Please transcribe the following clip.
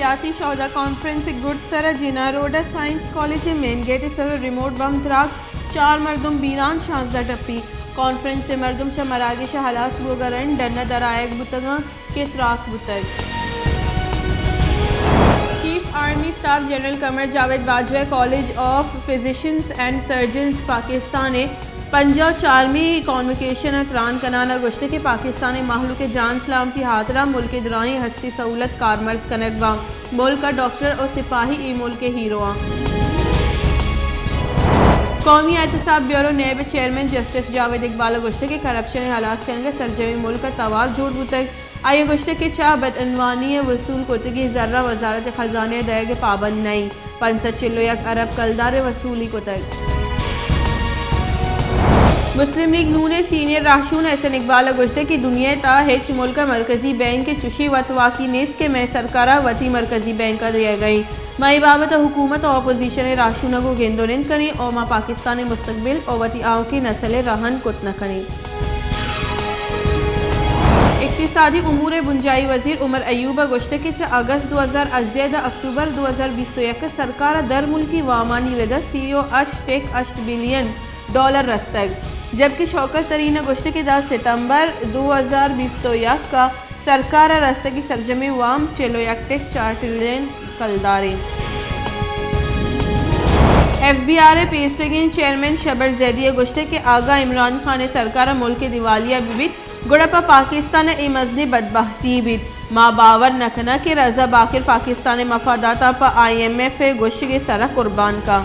नफरियाती शौदा कॉन्फ्रेंस गुड सर Jinnah road science college main gate सर रिमोट बम त्राक 4 मरदम बीरान 16 टप्पी कॉन्फ्रेंस से मरदम शा मरागिश हलास बुगरन डन्ना दरायक बुतगा के त्राक बुतग। Chief army staff general Qamar Javed Bajwa college of physicians and surgeons Pakistan पंजा 4वीं कॉन्वोकेशन तरान कनाना गुश्ते के पाकिस्तानी माहलू के जान सलामती हाथरा मुल्क के दुरानी हस्ती सहूलत कारमर्स कनकबा मुल्क का डॉक्टर और सिपाही ई मुल्क के हीरोआ। कौमी एहतसाब ब्यूरो नैब चेयरमैन जस्टिस जावेद इकबाल गुश्ते के करप्शन हलास करने सरजमी मुल्क का तवाज जोड़ बुतक आये गुश्ते के चा बदअनवानी वसूल कोतगी जर्रा वजारत खजाने दया के पाबंद नहीं 501 अरब कलदार वसूली कोतक। मुस्लिम लीग नून सीनियर राशून एहसन इकबाल गुश्ते की दुनिया ता हेच मुल्क मरकजी बैंक के चुशी वतवाकी नेस के मैं सरकारा वती मरकजी बैंक का दिया गई मई बाबत हुकूमत और अपोजिशन राशून को गेंदोनिंद करी और माँ पाकिस्तानी मुस्तकबिल और वती आव की नस्ल रहन कुत न करी। इक्तिसादी उमूर बुंजाई वजीर उमर अयूब गुश्ते के अगस्त 2018 अक्टूबर 2021 सरकार दर मुल्की वामानी वेदा CEO टेक $8 बिलियन रस्तक जबकि शौकत तरीन गुश्ते के 10 सितंबर 2021 का सरकार रस्ते की सरजमी वाम 4 ट्रिलियन कलदारे। FBI पेस्टगिन चेयरमैन शबर जैदी गुश्ते के आगा इमरान खान सरकार मुल्क के दिवालिया बिबित गुड़पा पाकिस्तान ए मजनी बदबख्ती बित माँ बावर नखना के रजा बाकिर पाकिस्तान मफादाता पर IMF गुश्त के सरा कुर्बान का।